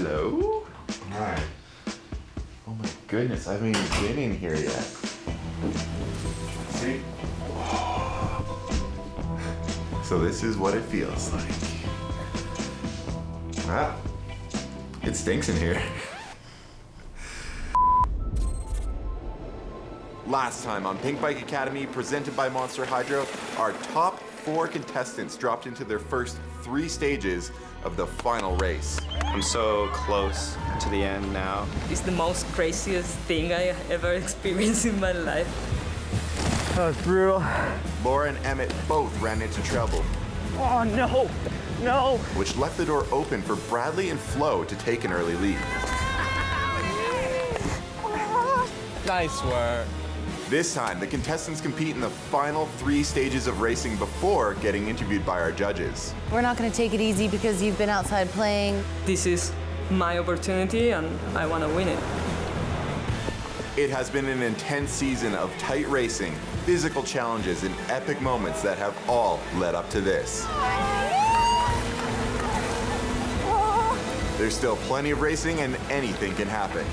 Hello? Hi. Oh my goodness, I haven't even been in here yet. See? So this is what it feels like. Wow. It stinks in here. Last time on Pink Bike Academy, presented by Monster Hydro, our top 4 contestants dropped into their first 3 stages of the final race. I'm so close to the end now. It's the most craziest thing I ever experienced in my life. That was brutal. Laura and Emmett both ran into trouble. Oh no, no. Which left the door open for Bradley and Flo to take an early lead. Nice work. This time, the contestants compete in the final 3 stages of racing before getting interviewed by our judges. We're not going to take it easy because you've been outside playing. This is my opportunity and I want to win it. It has been an intense season of tight racing, physical challenges, and epic moments that have all led up to this. There's still plenty of racing and anything can happen.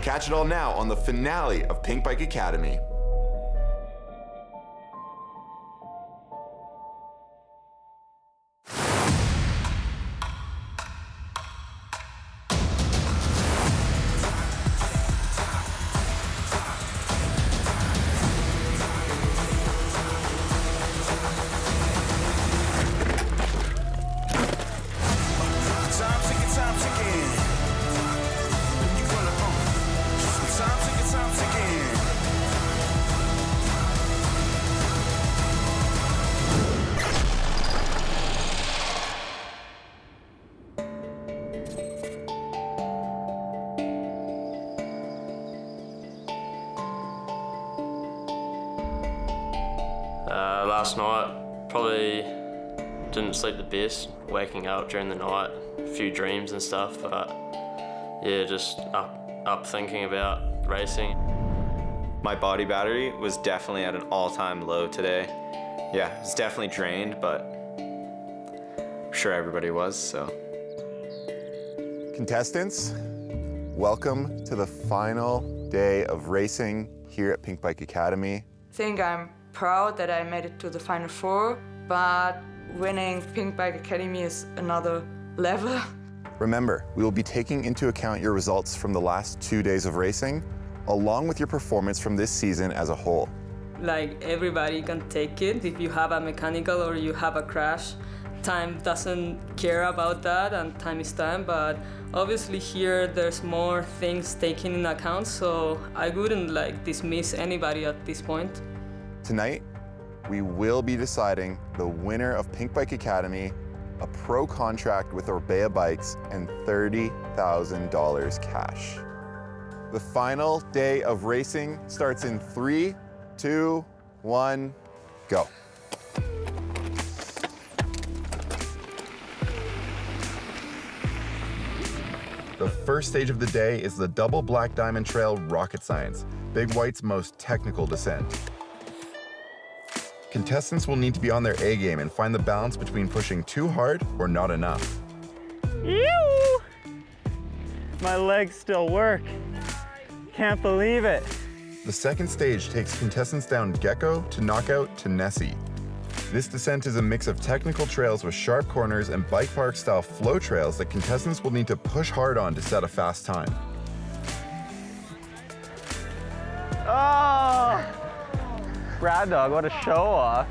Catch it all now on the finale of Pink Bike Academy. Last night, probably didn't sleep the best, waking up during the night, a few dreams and stuff, but yeah, just up thinking about racing. My body battery was definitely at an all-time low today. Yeah, it's definitely drained, but I'm sure everybody was, so. Contestants, welcome to the final day of racing here at Pink Bike Academy. I think I'm proud that I made it to the Final 4, but winning Pink Bike Academy is another level. Remember, we will be taking into account your results from the last 2 days of racing, along with your performance from this season as a whole. Like, everybody can take it. If you have a mechanical or you have a crash, time doesn't care about that, and time is time, but obviously here there's more things taken in account, so I wouldn't dismiss anybody at this point. Tonight, we will be deciding the winner of Pink Bike Academy, a pro contract with Orbea Bikes, and $30,000 cash. The final day of racing starts in 3, 2, 1, go. The first stage of the day is the Double Black Diamond Trail Rocket Science, Big White's most technical descent. Contestants will need to be on their A game and find the balance between pushing too hard or not enough. Ew! My legs still work. Can't believe it. The second stage takes contestants down Gecko to Knockout to Nessie. This descent is a mix of technical trails with sharp corners and bike park style flow trails that contestants will need to push hard on to set a fast time. Oh! Brad Dog, what a show off.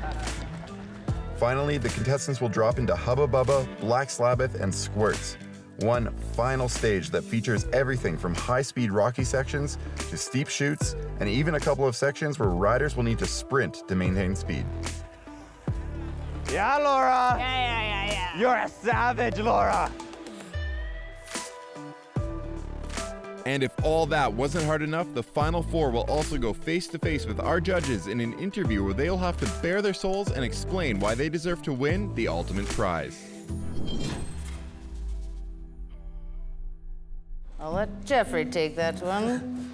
Finally, the contestants will drop into Hubba Bubba, Black Slabbeth, and Squirts. One final stage that features everything from high-speed rocky sections to steep chutes, and even a couple of sections where riders will need to sprint to maintain speed. Yeah, Laura! Yeah. You're a savage, Laura! And if all that wasn't hard enough, the Final 4 will also go face-to-face with our judges in an interview where they'll have to bare their souls and explain why they deserve to win the ultimate prize. I'll let Jeffrey take that one.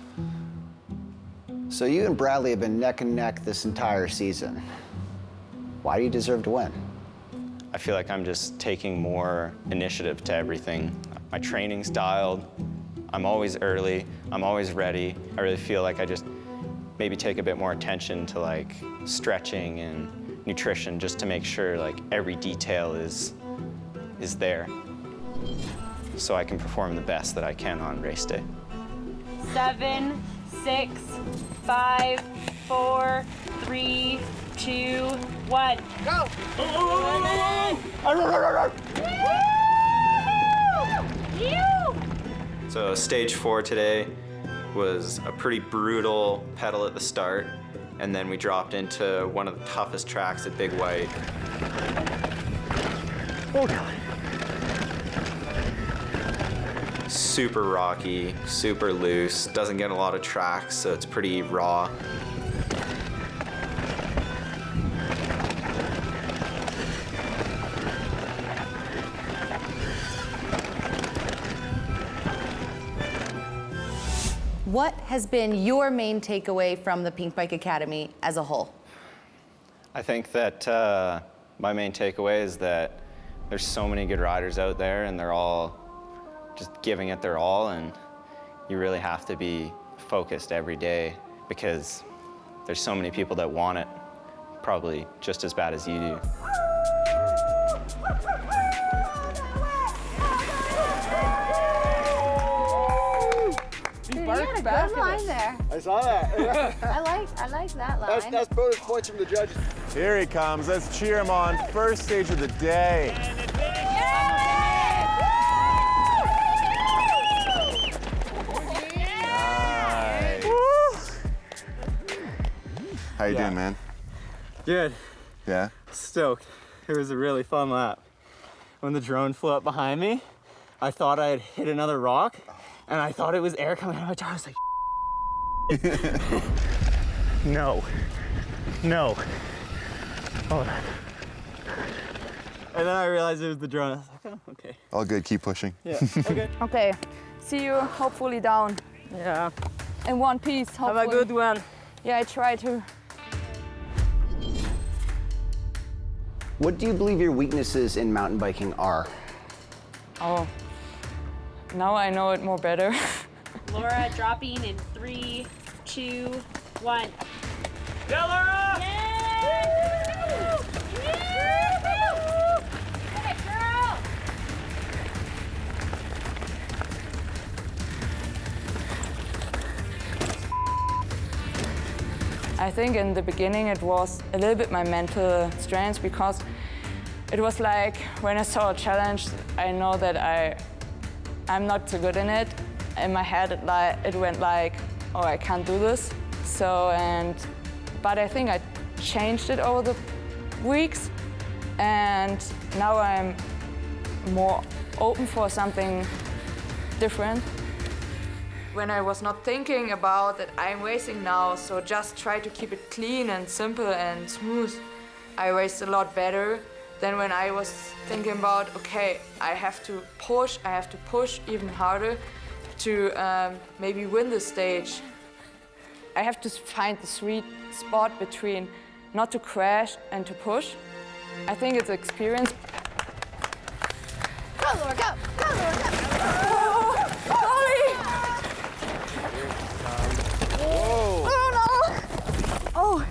So you and Bradley have been neck and neck this entire season. Why do you deserve to win? I feel like I'm just taking more initiative to everything. My training's dialed. I'm always early. I'm always ready. I really feel like I just maybe take a bit more attention to like stretching and nutrition just to make sure like every detail is there so I can perform the best that I can on race day. 7, 6, 5, 4, 3, 2, 1. Go! So stage 4 today was a pretty brutal pedal at the start, and then we dropped into one of the toughest tracks at Big White. Oh God. Super rocky, super loose, doesn't get a lot of tracks, so it's pretty raw. What has been your main takeaway from the Pink Bike Academy as a whole? I think that my main takeaway is that there's so many good riders out there and they're all just giving it their all, and you really have to be focused every day because there's so many people that want it probably just as bad as you do. Dude, you had a good line there. I saw that. I like that line. That's bonus points from the judges. Here he comes. Let's cheer him on. First stage of the day. Nice. How you doing, man? Good. Yeah? Stoked. It was a really fun lap. When the drone flew up behind me, I thought I had hit another rock, and I thought it was air coming out of my jar. I was like, no. Hold on. And then I realized it was the drone. I was like, oh, okay. All good. Keep pushing. Yeah, okay. Okay, see you hopefully down Yeah. in one piece. Hopefully. Have a good one. Yeah, I try to. What do you believe your weaknesses in mountain biking are? Oh, now I know it more better. Laura dropping in 3, 2, 1. Yeah, Laura! I think in the beginning it was a little bit my mental strength because it was like when I saw a challenge, I know that I'm not so good in it. In my head, it went like, oh, I can't do this. But I think I changed it over the weeks, and now I'm more open for something different. When I was not thinking about that I'm racing now, so just try to keep it clean and simple and smooth, I raced a lot better than when I was thinking about, okay, I have to push even harder to maybe win the stage. I have to find the sweet spot between not to crash and to push. I think it's experience. Go, Laura, go! Go, Laura, go! Whoa! Oh no! Oh!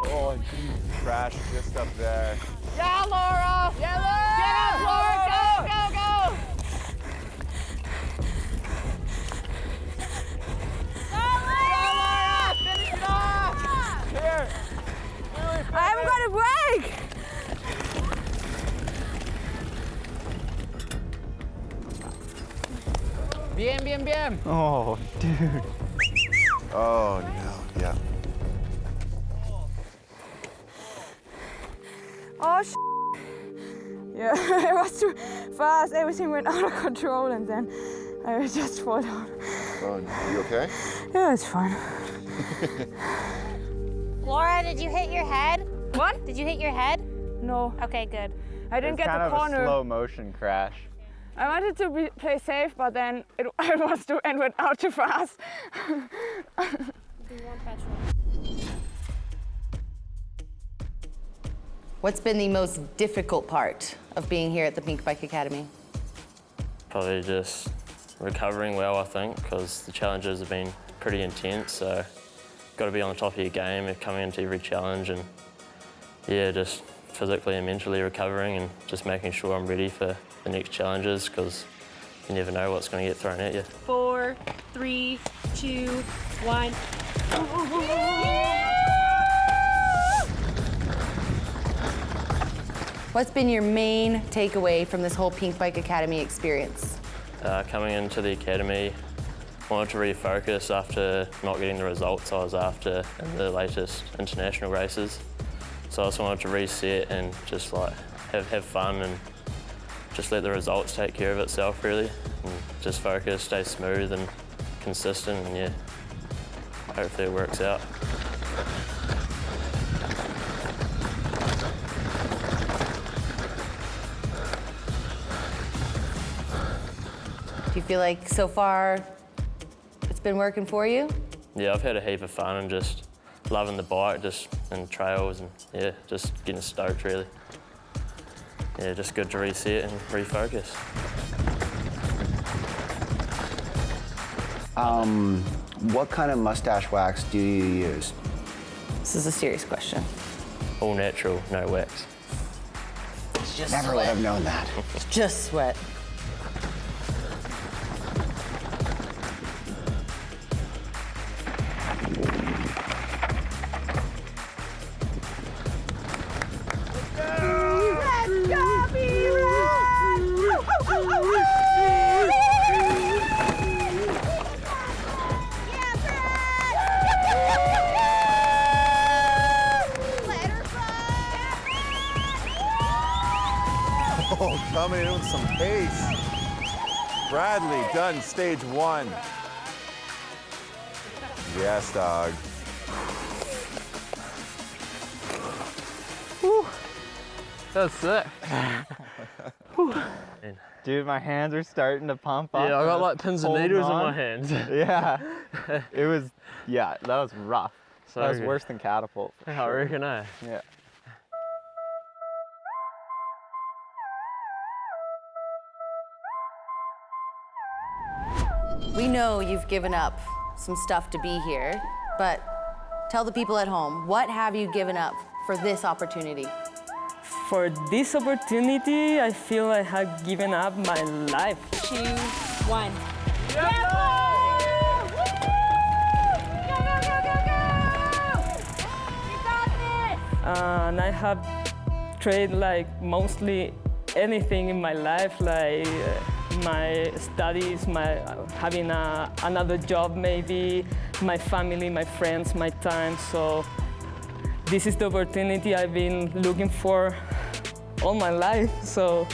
Oh, and you crashed just up there. Yeah, Laura! Yeah, Laura! Get up, Laura! Go, go, go! Laura! Finish it off! Here! I haven't got a break! Bien. Oh, dude. Oh, no. Yeah. Oh, yeah, it was too fast. Everything went out of control, and then I just fall down. Oh, you okay? Yeah, it's fine. Laura, did you hit your head? What? Did you hit your head? No, Okay, good. I didn't get kind the of corner. a slow motion crash. I wanted to play safe, but then it was too and went out too fast. What's been the most difficult part of being here at the Pink Bike Academy? Probably just recovering well, I think, because the challenges have been pretty intense, so got to be on the top of your game coming into every challenge, and yeah, just physically and mentally recovering and just making sure I'm ready for the next challenges, because you never know what's going to get thrown at you. 4, 3, 2, 1. What's been your main takeaway from this whole Pink Bike Academy experience? Coming into the academy, wanted to refocus after not getting the results I was after in the latest international races. So I just wanted to reset and just like have fun and just let the results take care of itself, really, and just focus, stay smooth and consistent, and yeah, hopefully it works out. Do you feel like so far it's been working for you? Yeah, I've had a heap of fun and just loving the bike, just and trails, and yeah, just getting stoked, really. Yeah, just good to reset and refocus. What kind of mustache wax do you use? This is a serious question. All natural, no wax. Never would have known that. Just sweat. Oh, coming in with some pace. Bradley done stage 1. Yes, dog. That's sick. Dude, my hands are starting to pump up. Yeah, I got like pins and Holding needles in on. my hands. Yeah, that was rough. So that was good. worse than catapult. for I sure. reckon, eh? Yeah. We know you've given up some stuff to be here, but tell the people at home, what have you given up for this opportunity? For this opportunity, I feel I have given up my life. 2, 1. And I have tried like mostly anything in my life, like my studies, having another job maybe, my family, my friends, my time. So this is the opportunity I've been looking for all my life. So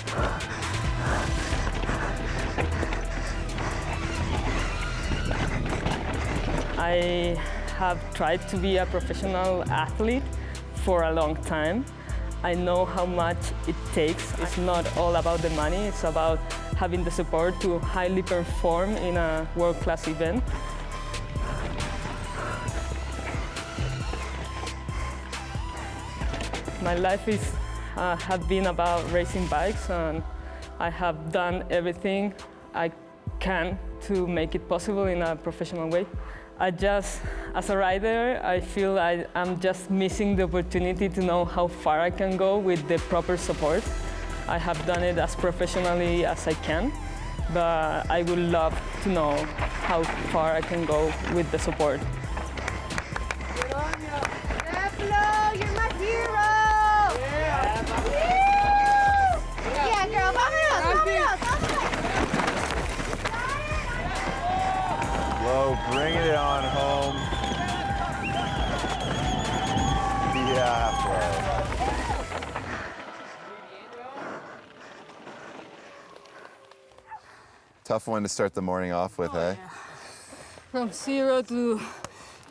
I have tried to be a professional athlete for a long time. I know how much it takes. It's not all about the money, it's about having the support to highly perform in a world-class event. My life have been about racing bikes, and I have done everything I can to make it possible in a professional way. As a rider, I feel I'm just missing the opportunity to know how far I can go with the proper support. I have done it as professionally as I can, but I would love to know how far I can go with the support. Good on you. Stefano, you're my hero. Yeah, girl, vámonos. Low, bringing it on home. Yeah, Flo. Tough one to start the morning off with, eh? From 0 to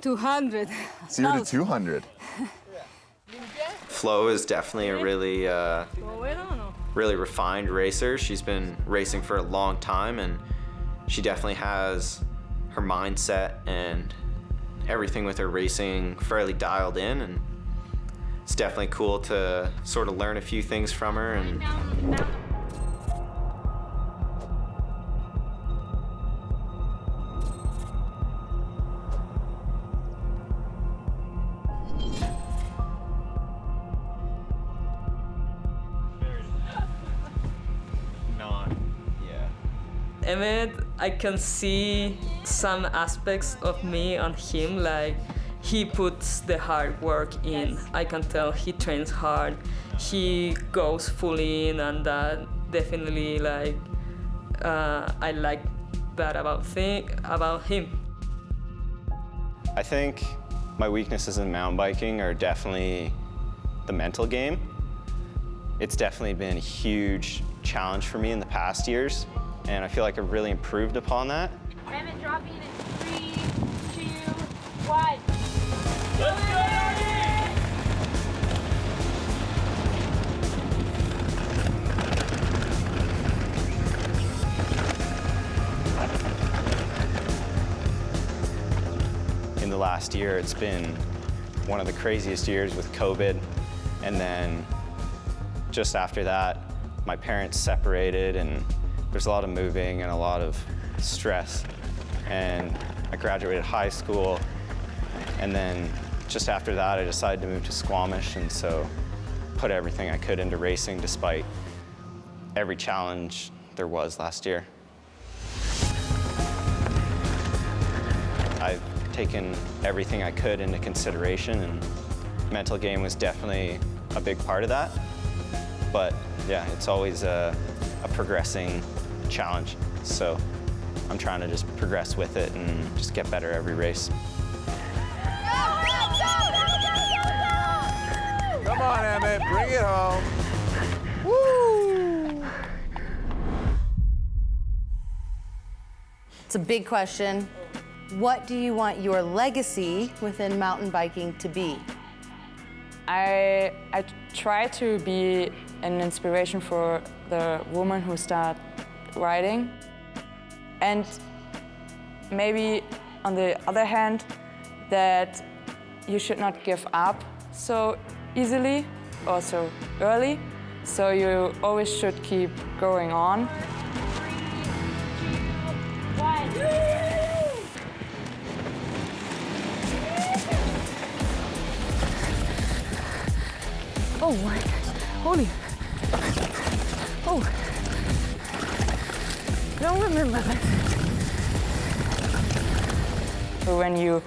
200. 0 to 200. Flo is definitely a really refined racer. She's been racing for a long time, and she definitely has her mindset and everything with her racing fairly dialed in, and it's definitely cool to sort of learn a few things from her. And Emmett, I can see some aspects of me on him, like he puts the hard work in. I can tell he trains hard, he goes full in, and that definitely like I like that about him. I think my weaknesses in mountain biking are definitely the mental game. It's definitely been a huge challenge for me in the past years, and I feel like I've really improved upon that. Emmett, drop in 3, 2, 1. Let's go! In the last year, it's been one of the craziest years with COVID, and then just after that, my parents separated, and there's a lot of moving and a lot of stress. And I graduated high school, and then just after that, I decided to move to Squamish, and so put everything I could into racing despite every challenge there was last year. I've taken everything I could into consideration, and mental game was definitely a big part of that. But yeah, it's always a progressing challenge. So I'm trying to just progress with it and just get better every race. Come on, Emmett, bring it home. Woo! It's a big question. What do you want your legacy within mountain biking to be? I try to be an inspiration for the women who start riding. And maybe on the other hand, that you should not give up so easily or so early. So you always should keep going on. 3, 2, 1. Oh my gosh, holy. Oh. Don't remember that. When you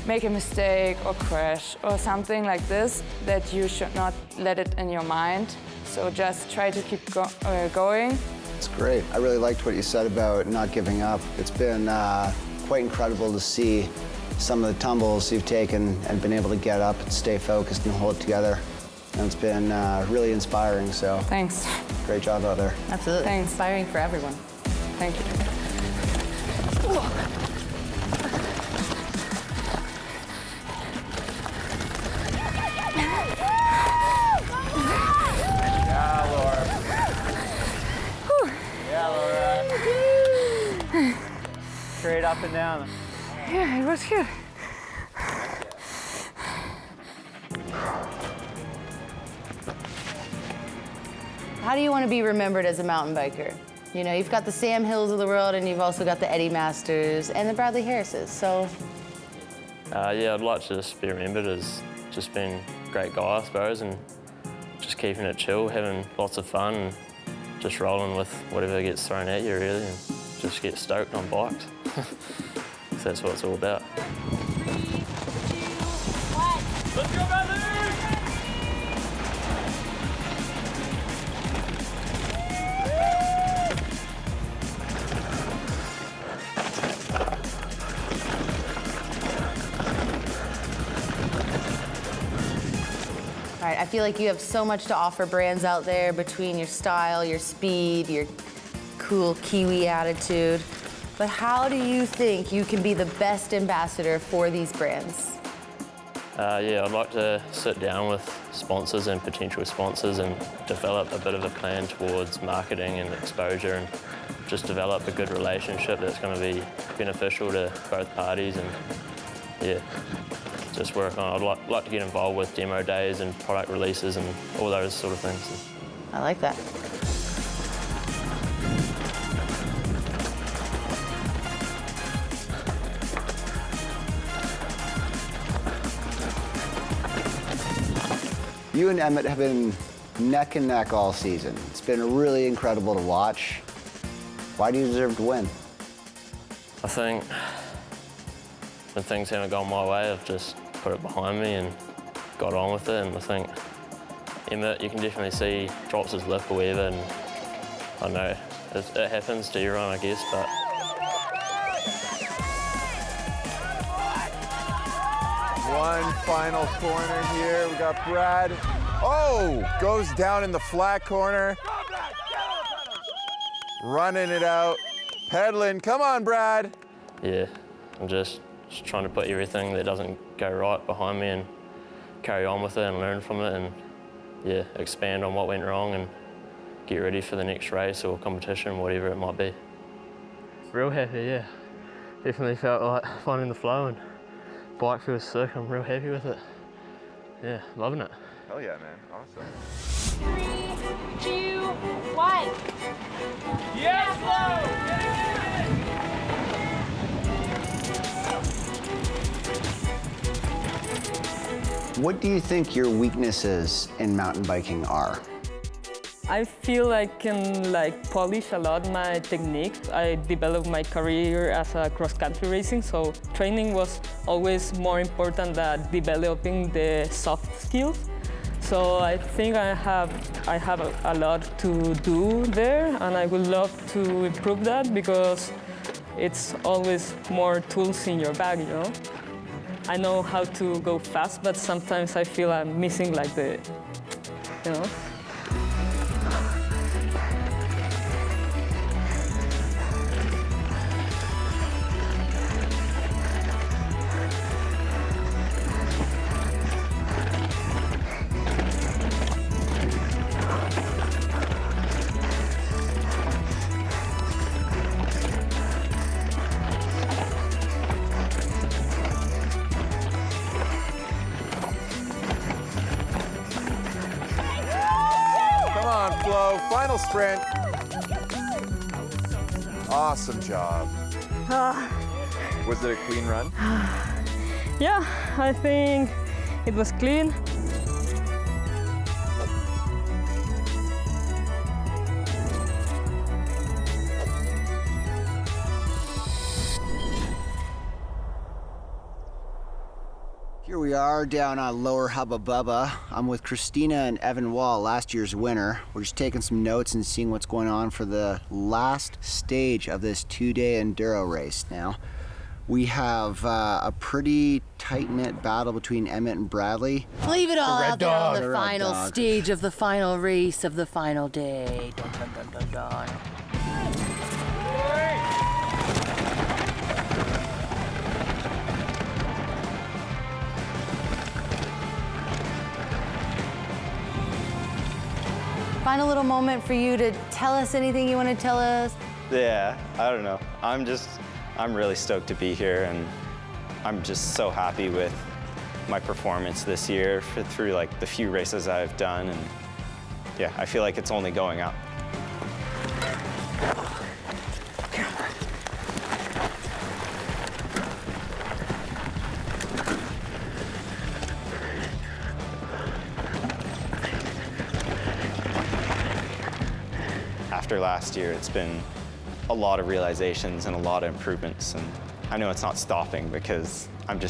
make a mistake or crash or something like this, that you should not let it in your mind. So just try to keep going. It's great. I really liked what you said about not giving up. It's been quite incredible to see some of the tumbles you've taken and been able to get up and stay focused and hold it together. And it's been really inspiring, so. Thanks. Great job out there. Absolutely. Thanks. Inspiring for everyone. Thank you. Yeah, Laura. Yeah, Laura. Straight up and down. Yeah, it was good. How do you want to be remembered as a mountain biker? You know, you've got the Sam Hills of the world, and you've also got the Eddie Masters and the Bradley Harrises, so. Yeah, I'd like to just be remembered as just being a great guy, I suppose, and just keeping it chill, having lots of fun, and just rolling with whatever gets thrown at you, really, and just get stoked on bikes. So that's what it's all about. 3, 2, 1. Let's go, Bradley! All right, I feel like you have so much to offer brands out there between your style, your speed, your cool Kiwi attitude. But how do you think you can be the best ambassador for these brands? Yeah, I'd like to sit down with sponsors and potential sponsors and develop a bit of a plan towards marketing and exposure, and just develop a good relationship that's going to be beneficial to both parties, and yeah, just work on. I'd like to get involved with demo days and product releases and all those sort of things. I like that. You and Emmett have been neck and neck all season. It's been really incredible to watch. Why do you deserve to win? I think when things haven't gone my way, I've just put it behind me and got on with it. And I think Emmett, you can definitely see, drops his lip or whatever, and I know it happens to everyone, I guess, but One final corner here. We got Brad. Oh, goes down in the flat corner. Running it out. Pedaling. Come on, Brad. yeah, I'm just trying to put everything that doesn't go right behind me and carry on with it and learn from it and, yeah, expand on what went wrong and get ready for the next race or competition, whatever it might be. Real happy, yeah. Definitely felt like finding the flow and bike feels sick. I'm real happy with it. Yeah, loving it. Hell yeah, man. Awesome. 3, 2, 1. Yes, What do you think your weaknesses in mountain biking are? I feel I can polish a lot my technique. I developed my career as a cross-country racing, so training was always more important than developing the soft skills. So I think I have a lot to do there, and I would love to improve that because it's always more tools in your bag, you know? I know how to go fast, but sometimes I feel I'm missing you know? Final sprint. Awesome job. Was it a clean run? Yeah, I think it was clean. Here we are down on Lower Hubba Bubba. I'm with Christina and Evan Wall, last year's winner. We're just taking some notes and seeing what's going on for the last stage of this 2-day enduro race. Now, we have a pretty tight-knit battle between Emmett and Bradley. Leave it all out there on The the red final dog. stage of the final race of the final day. Dun, dun, dun, dun, dun. Final little moment for you to tell us anything you want to tell us. Yeah, I don't know. I'm really stoked to be here, and I'm just so happy with my performance this year through like the few races I've done, and yeah, I feel like it's only going up. After last year, it's been a lot of realizations and a lot of improvements, and I know it's not stopping because I'm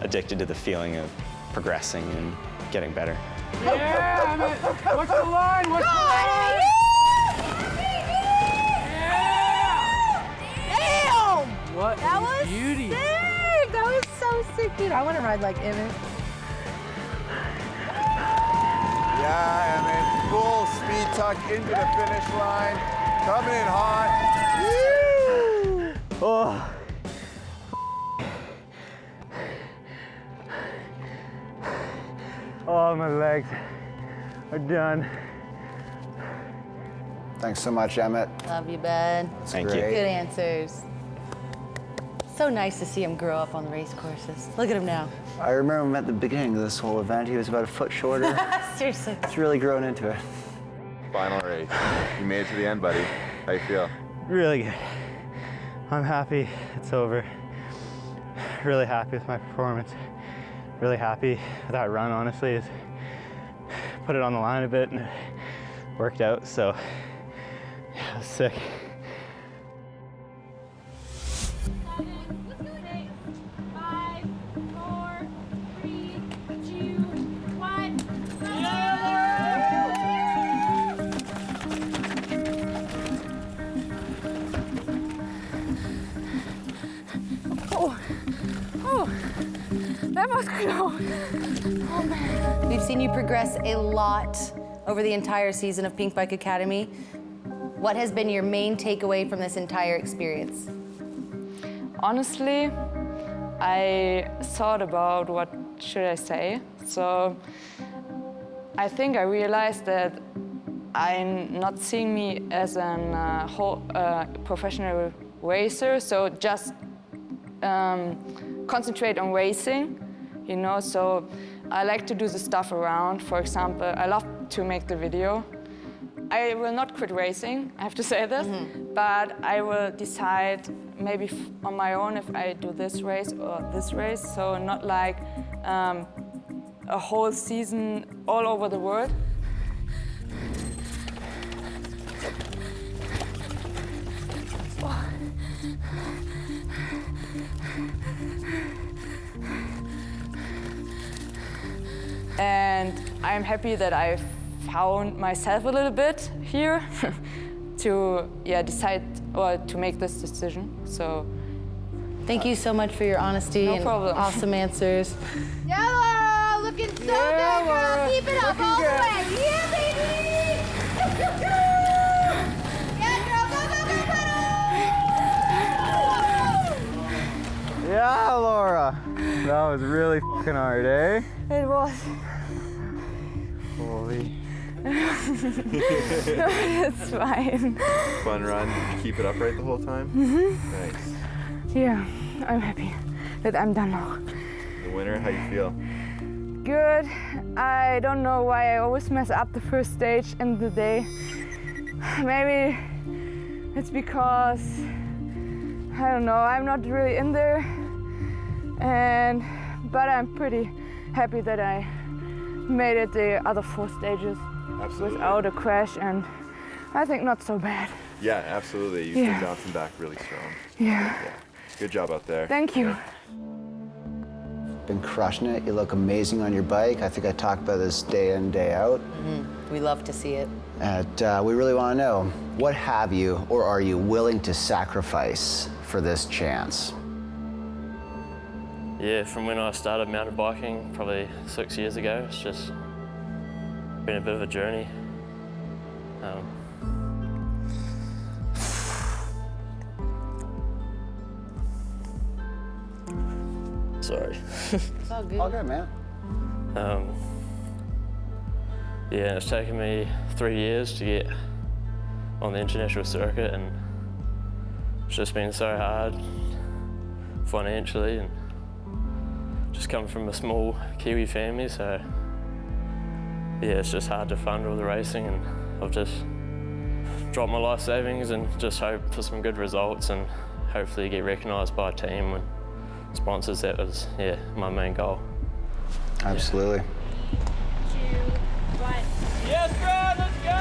addicted to the feeling of progressing and getting better. Yeah, man. What's the line? What's the line? Damn! What That was beauty. sick! That was so sick, dude. I want to ride like Emmett. Yeah, Emmett. Full speed tuck into the finish line. Coming in hot. Woo! Oh. Oh, my legs are done. Thanks so much, Emmett. Love you, bud. Thank you. great. Good answers. So nice to see him grow up on the race courses. Look at him now. I remember him at the beginning of this whole event. He was about a foot shorter. Seriously. He's really grown into it. Final race. You made it to the end, buddy. How you feel? Really good. I'm happy it's over. Really happy with my performance. Really happy with that run, honestly. It's put it on the line a bit and it worked out, so yeah, it was sick. that was close. Oh man. We've seen you progress a lot over the entire season of Pink Bike Academy. What has been your main takeaway from this entire experience? Honestly, I thought about what should I say. So I think I realized that I'm not seeing me as a professional racer, so just concentrate on racing, you know. So I like to do the stuff around. For example, I love to make the video. I will not quit racing, I have to say this, but I will decide maybe on my own if I do this race or this race, so not like a whole season all over the world. And I'm happy that I found myself a little bit here to decide or to make this decision. So thank you so much for your honesty and awesome answers. Yeah, Laura, looking so good, girl. Keep it up all the way. Yeah, baby. Yeah, girl, go, go, go, go. Yeah, Laura. That was really fucking hard, eh? it was. Holy. It's fine. Fun run. Did you keep it upright the whole time? Nice. Yeah, I'm happy that I'm done now. The winner, how you feel? Good. I don't know why I always mess up the first stage in the day. Maybe it's because, I don't know, I'm not really in there. But I'm pretty happy that I made it the other 4 stages. Absolutely. Without a crash, and I think not so bad. Yeah, absolutely. You've been bouncing back really strong. Yeah. Good job out there. Thank you. Been crushing it. You look amazing on your bike. I think I talk about this day in, day out. We love to see it. And we really want to know, what have you or are you willing to sacrifice for this chance? Yeah, from when I started mountain biking, probably 6 years ago, it's just been a bit of a journey. Sorry. It's all good. All good, man. Yeah, it's taken me 3 years to get on the international circuit, and it's just been so hard financially, and just come from a small Kiwi family, so yeah, it's just hard to fund all the racing, and I've just dropped my life savings and just hope for some good results and hopefully get recognised by a team and sponsors. That was, my main goal. Absolutely. 2, 1. Yes, Brad, let's go!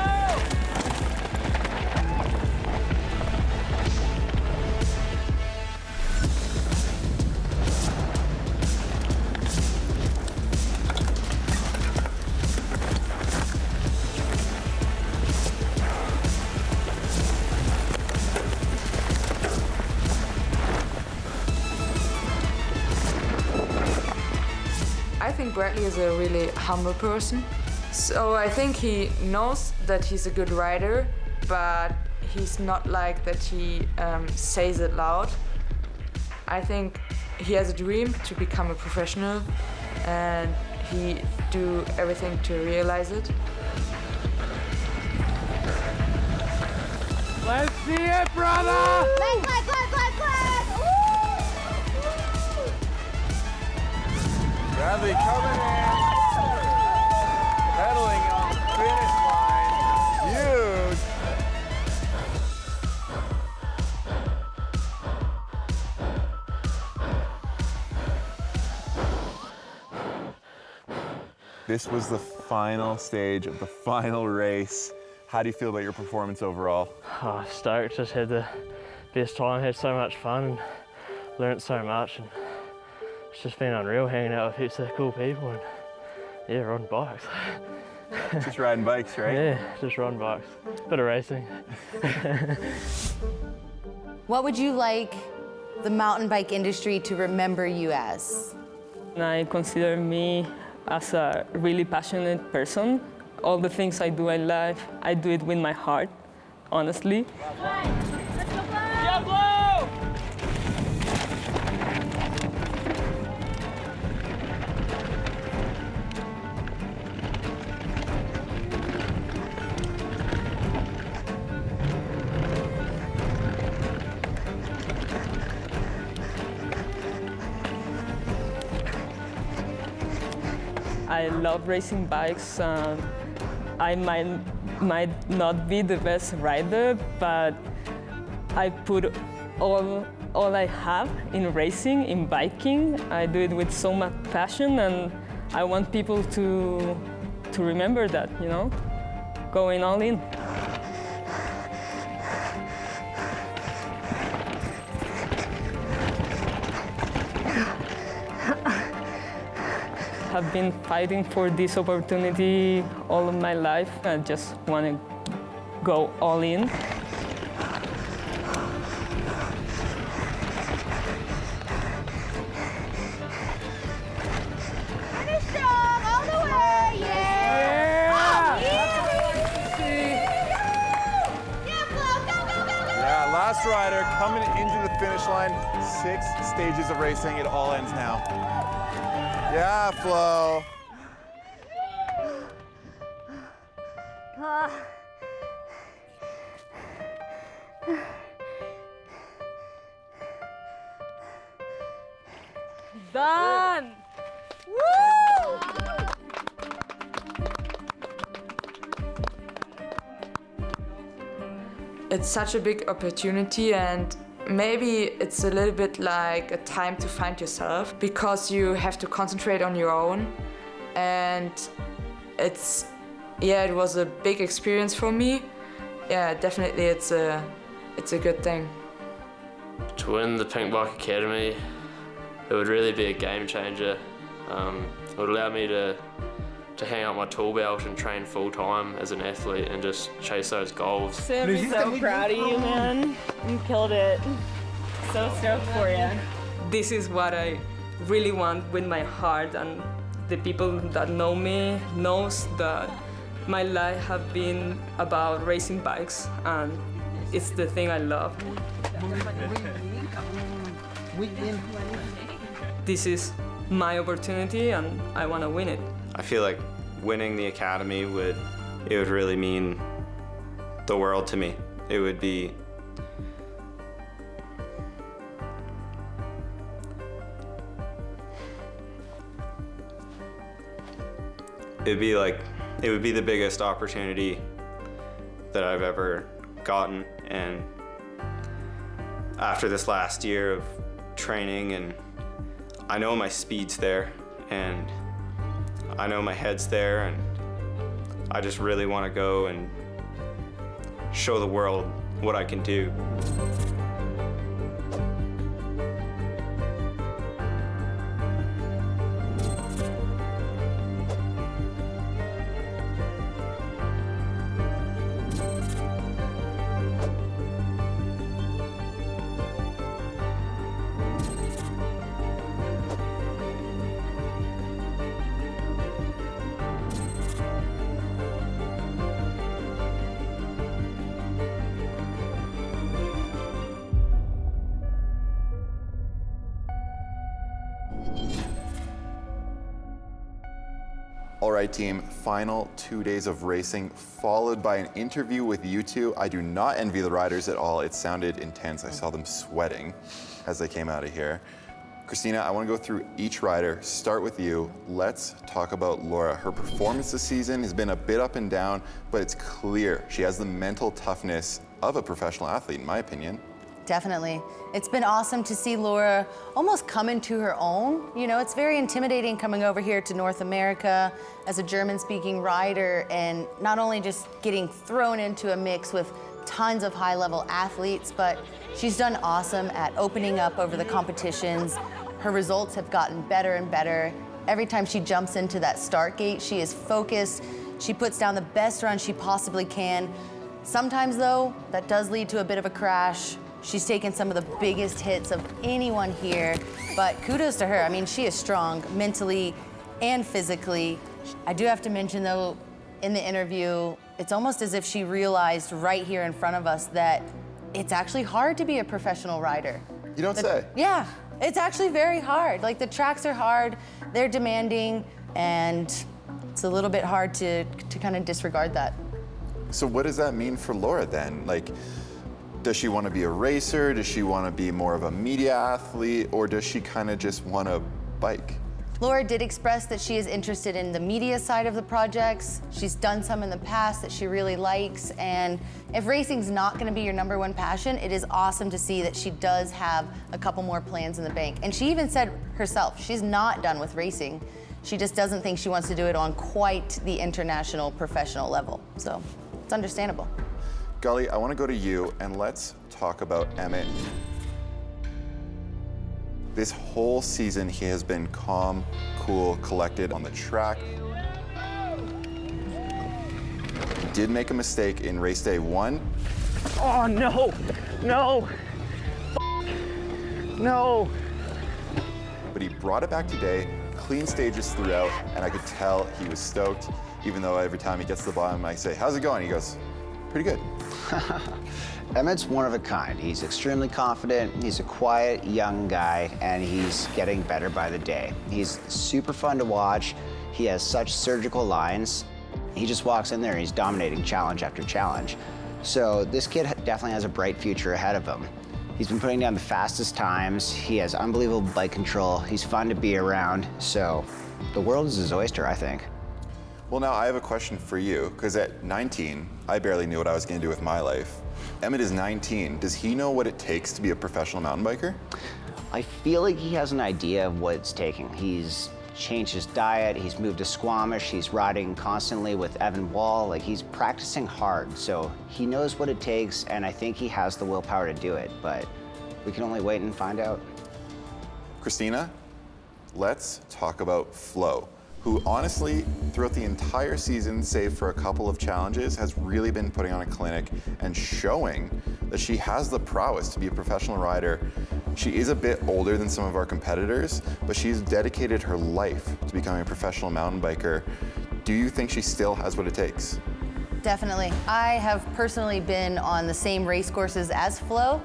I think Bradley is a really humble person. So I think he knows that he's a good rider, but he's not like that he says it loud. I think he has a dream to become a professional, and he do everything to realize it. Let's see it, brother! Clap, clap, clap, clap, clap. Woo! Bradley coming in. Pedaling on the finish line. Huge. This was the final stage of the final race. How do you feel about your performance overall? Oh, stoked, just had the best time, had so much fun and learnt so much, and it's just been unreal hanging out with heaps of cool people and riding bikes. Just riding bikes, right? Yeah, just riding bikes. Bit of racing. What would you like the mountain bike industry to remember you as? And I consider me as a really passionate person. All the things I do in life, I do it with my heart, honestly. I love racing bikes. I might not be the best rider, but I put all I have in racing, in biking. I do it with so much passion, and I want people to remember that, you know, going all in. I've been fighting for this opportunity all of my life. I just want to go all in. Finish strong, all the way, yeah! Oh, yeah, Flo, go, go, go, go! Yeah, last rider coming into the finish line. 6 stages of racing. It all ends now. Yeah, Flo. Done! Woo! It's such a big opportunity, and maybe it's a little bit like a time to find yourself, because you have to concentrate on your own. And it was a big experience for me. Yeah, definitely it's a good thing. To win the Pinkbike Academy, it would really be a game changer. It would allow me to hang up my tool belt and train full time as an athlete and just chase those goals. Sam's so proud of you, man. You killed it. So stoked for you. This is what I really want with my heart, and the people that know me knows that my life have been about racing bikes, and it's the thing I love. This is my opportunity, and I want to win it. I feel like winning the academy would really mean the world to me. It would be the biggest opportunity that I've ever gotten. And after this last year of training, and I know my speed's there, and I know my head's there, and I just really want to go and show the world what I can do. All right, team, final 2 days of racing, followed by an interview with you two. I do not envy the riders at all. It sounded intense. I saw them sweating as they came out of here. Christina, I want to go through each rider. Start with you. Let's talk about Laura. Her performance this season has been a bit up and down, but it's clear she has the mental toughness of a professional athlete, in my opinion. Definitely. It's been awesome to see Laura almost come into her own. You know, it's very intimidating coming over here to North America as a German-speaking rider, and not only just getting thrown into a mix with tons of high-level athletes, but she's done awesome at opening up over the competitions. Her results have gotten better and better. Every time she jumps into that start gate, she is focused. She puts down the best run she possibly can. Sometimes, though, that does lead to a bit of a crash. She's taken some of the biggest hits of anyone here, but kudos to her. I mean, she is strong mentally and physically. I do have to mention though, in the interview, it's almost as if she realized right here in front of us that it's actually hard to be a professional rider. You don't say. Yeah, it's actually very hard. Like the tracks are hard, they're demanding, and it's a little bit hard to kind of disregard that. So what does that mean for Laura then? Like, does she want to be a racer? Does she want to be more of a media athlete? Or does she kind of just want to bike? Laura did express that she is interested in the media side of the projects. She's done some in the past that she really likes. And if racing's not gonna be your #1 passion, it is awesome to see that she does have a couple more plans in the bank. And she even said herself, she's not done with racing. She just doesn't think she wants to do it on quite the international professional level. So it's understandable. Gully, I want to go to you and let's talk about Emmett. This whole season, he has been calm, cool, collected on the track. He did make a mistake in race day 1. Oh, no, no, no. But he brought it back today, clean stages throughout, and I could tell he was stoked, even though every time he gets to the bottom, I say, how's it going? He goes, pretty good. Emmett's one of a kind. He's extremely confident, he's a quiet, young guy, and he's getting better by the day. He's super fun to watch. He has such surgical lines. He just walks in there and he's dominating challenge after challenge. So this kid definitely has a bright future ahead of him. He's been putting down the fastest times. He has unbelievable bike control. He's fun to be around. So the world is his oyster, I think. Well, now I have a question for you, because at 19, I barely knew what I was going to do with my life. Emmett is 19. Does he know what it takes to be a professional mountain biker? I feel like he has an idea of what it's taking. He's changed his diet, he's moved to Squamish, he's riding constantly with Evan Wall. Like, he's practicing hard, so he knows what it takes, and I think he has the willpower to do it, but we can only wait and find out. Christina, let's talk about Flo, who honestly, throughout the entire season, save for a couple of challenges, has really been putting on a clinic and showing that she has the prowess to be a professional rider. She is a bit older than some of our competitors, but she's dedicated her life to becoming a professional mountain biker. Do you think she still has what it takes? Definitely. I have personally been on the same race courses as Flo.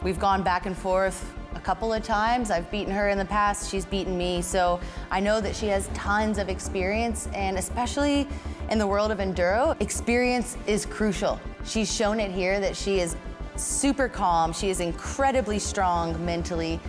We've gone back and forth a couple of times. I've beaten her in the past, she's beaten me. So I know that she has tons of experience, and especially in the world of enduro, experience is crucial. She's shown it here that she is super calm. She is incredibly strong mentally.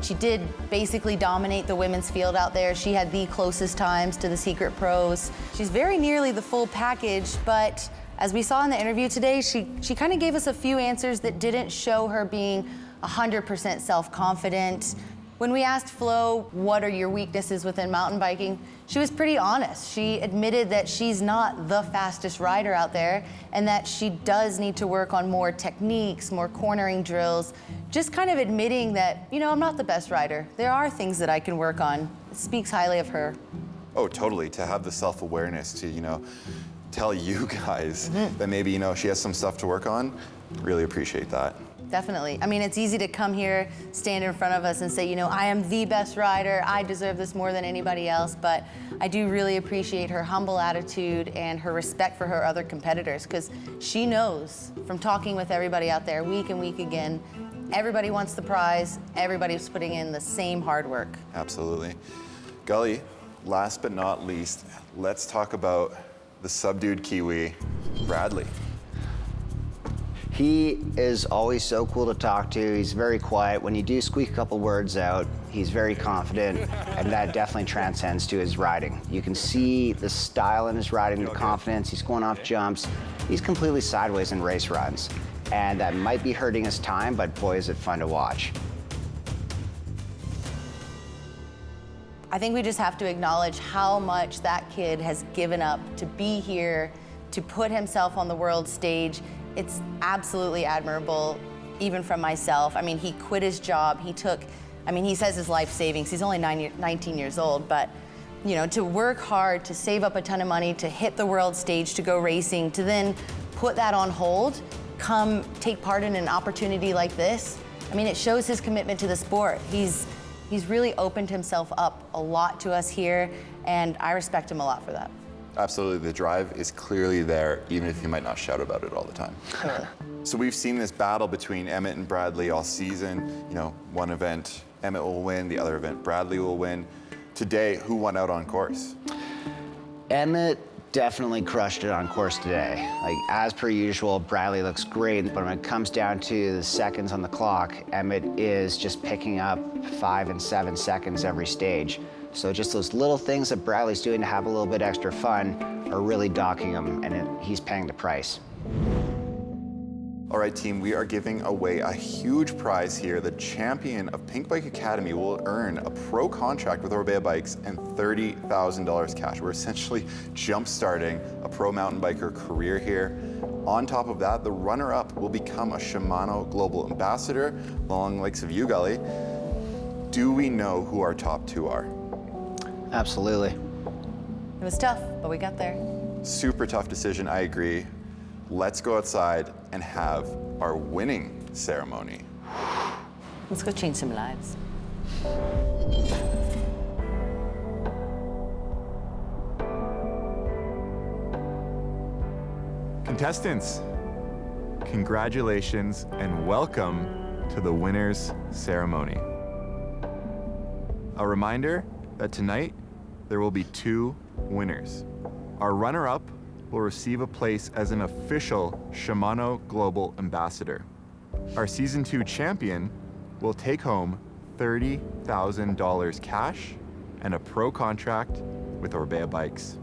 She did basically dominate the women's field out there. She had the closest times to the Secret Pros. She's very nearly the full package, but as we saw in the interview today, she kind of gave us a few answers that didn't show her being 100% self-confident. When we asked Flo, what are your weaknesses within mountain biking, she was pretty honest. She admitted that she's not the fastest rider out there and that she does need to work on more techniques, more cornering drills, just kind of admitting that, you know, I'm not the best rider. There are things that I can work on. It speaks highly of her. Oh, totally. To have the self-awareness to, tell you guys that maybe, she has some stuff to work on, really appreciate that. Definitely. I mean, it's easy to come here, stand in front of us and say, I am the best rider, I deserve this more than anybody else, but I do really appreciate her humble attitude and her respect for her other competitors, because she knows from talking with everybody out there week and week again, everybody wants the prize, everybody's putting in the same hard work. Absolutely. Gully, last but not least, let's talk about the subdued Kiwi, Bradley. He is always so cool to talk to. He's very quiet. When you do squeak a couple words out, he's very confident, and that definitely transcends to his riding. You can see the style in his riding, the confidence. He's going off jumps. He's completely sideways in race runs, and that might be hurting his time, but boy, is it fun to watch. I think we just have to acknowledge how much that kid has given up to be here, to put himself on the world stage. It's absolutely admirable, even from myself. I mean, he quit his job. He says his life savings. He's only 19 years old, but to work hard, to save up a ton of money, to hit the world stage, to go racing, to then put that on hold. come take part in an opportunity like this, I mean, it shows his commitment to the sport. He's really opened himself up a lot to us here, and I respect him a lot for that. Absolutely, the drive is clearly there, even if you might not shout about it all the time. So we've seen this battle between Emmett and Bradley all season. You know, one event Emmett will win, the other event Bradley will win. Today, who won out on course? Emmett definitely crushed it on course today. Like, as per usual, Bradley looks great, but when it comes down to the seconds on the clock, Emmett is just picking up 5 and 7 seconds every stage. So just those little things that Bradley's doing to have a little bit extra fun are really docking him, and he's paying the price. All right, team, we are giving away a huge prize here. The champion of Pink Bike Academy will earn a pro contract with Orbea Bikes and $30,000 cash. We're essentially jump-starting a pro mountain biker career here. On top of that, the runner-up will become a Shimano Global Ambassador, along the likes of you, Gully. Do we know who our top two are? Absolutely. It was tough, but we got there. Super tough decision, I agree. Let's go outside and have our winning ceremony. Let's go change some lives. Contestants, congratulations and welcome to the winner's ceremony. A reminder that tonight there will be 2 winners. Our runner-up will receive a place as an official Shimano Global Ambassador. Our Season 2 champion will take home $30,000 cash and a pro contract with Orbea Bikes.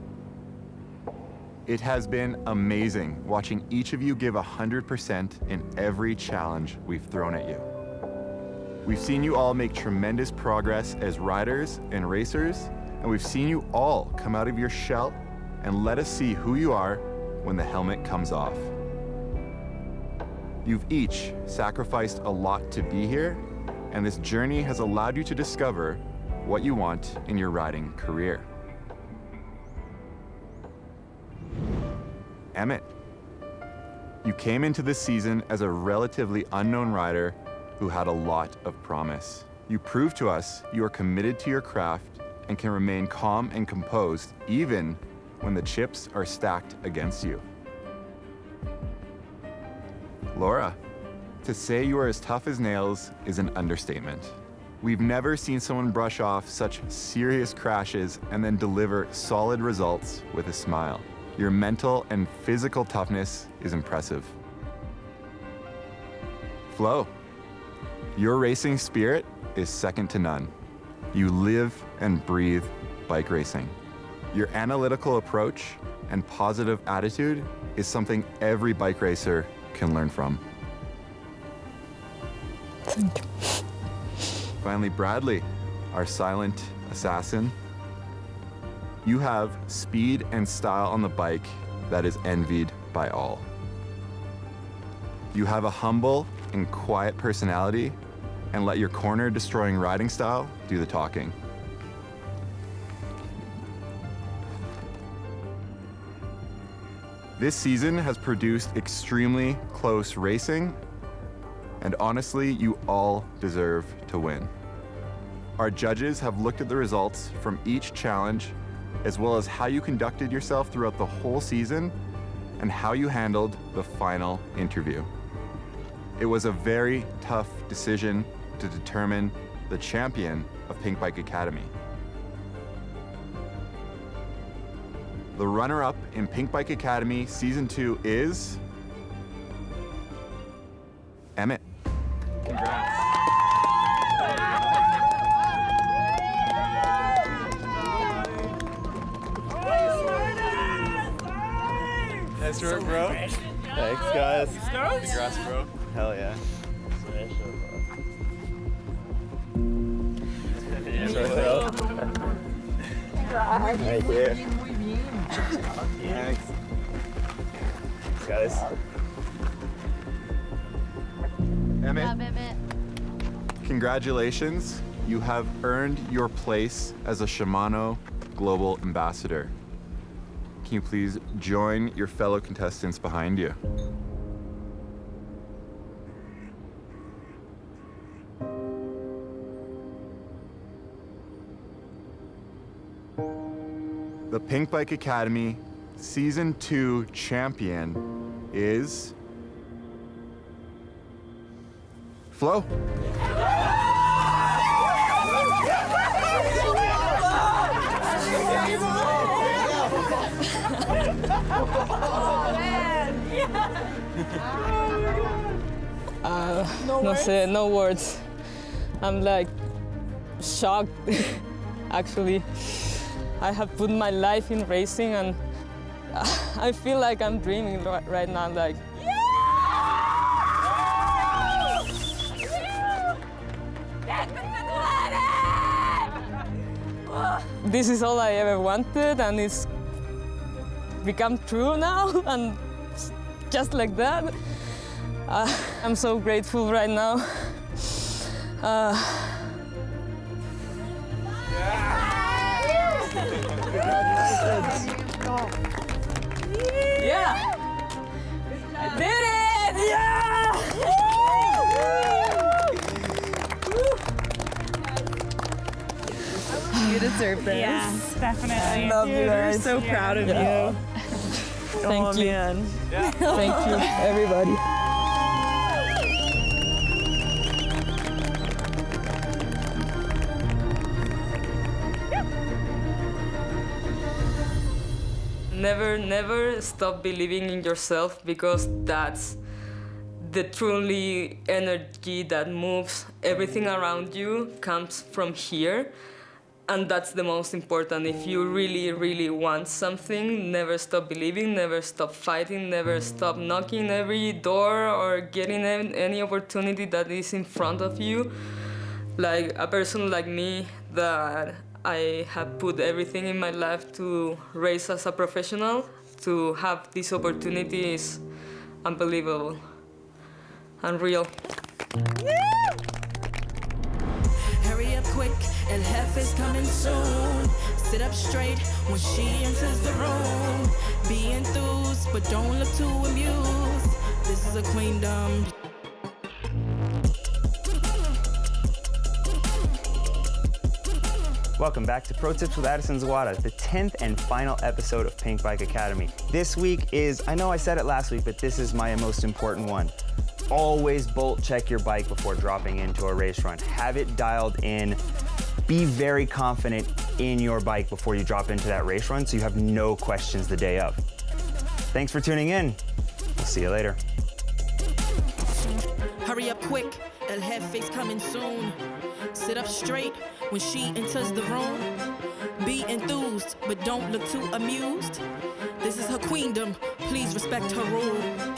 It has been amazing watching each of you give 100% in every challenge we've thrown at you. We've seen you all make tremendous progress as riders and racers, and we've seen you all come out of your shell and let us see who you are when the helmet comes off. You've each sacrificed a lot to be here, and this journey has allowed you to discover what you want in your riding career. Emmett, you came into this season as a relatively unknown rider who had a lot of promise. You proved to us you are committed to your craft and can remain calm and composed even when the chips are stacked against you. Laura, to say you are as tough as nails is an understatement. We've never seen someone brush off such serious crashes and then deliver solid results with a smile. Your mental and physical toughness is impressive. Flo, your racing spirit is second to none. You live and breathe bike racing. Your analytical approach and positive attitude is something every bike racer can learn from. Thank you. Finally, Bradley, our silent assassin. You have speed and style on the bike that is envied by all. You have a humble and quiet personality and let your corner-destroying riding style do the talking. This season has produced extremely close racing, and honestly, you all deserve to win. Our judges have looked at the results from each challenge, as well as how you conducted yourself throughout the whole season and how you handled the final interview. It was a very tough decision to determine the champion of Pink Bike Academy. The runner-up in Pink Bike Academy Season 2 is Emmett. Congrats. Nice work, bro. Thanks, guys. Congrats, bro. Hell yeah. Thank you. Thanks. Thanks, guys. Emmett, congratulations. You have earned your place as a Shimano Global Ambassador. Can you please join your fellow contestants behind you? The Pink Bike Academy Season 2 champion is Flo. No words. I'm like shocked, actually. I have put my life in racing and I feel like I'm dreaming right now, like. This is all I ever wanted and it's become true now and just like that. I'm so grateful right now. Yeah! I did it! Yeah! You deserve this. Yeah, definitely. I love you guys. We're so proud of Yeah. you. Thank you. Man. Thank you, everybody. Never stop believing in yourself because that's the truly energy that moves everything around you comes from here. And that's the most important. If you really want something, never stop believing, never stop fighting, never stop knocking every door or getting any opportunity that is in front of you. Like a person like me that I have put everything in my life to race as a professional, to have this opportunity is unbelievable, unreal. Hurry up quick, El Jefe's coming soon. Sit up straight when she enters the room. Be enthused, but don't look too amused. This is a queendom. Welcome back to Pro Tips with Addison Zawada, the 10th and final episode of Pink Bike Academy. This week is, I know I said it last week, but this is my most important one. Always bolt check your bike before dropping into a race run. Have it dialed in. Be very confident in your bike before you drop into that race run so you have no questions the day of. Thanks for tuning in. We'll see you later. Hurry up quick, El Jefe's coming soon. Sit up straight when she enters the room. Be enthused, but don't look too amused. This is her queendom, please respect her rule.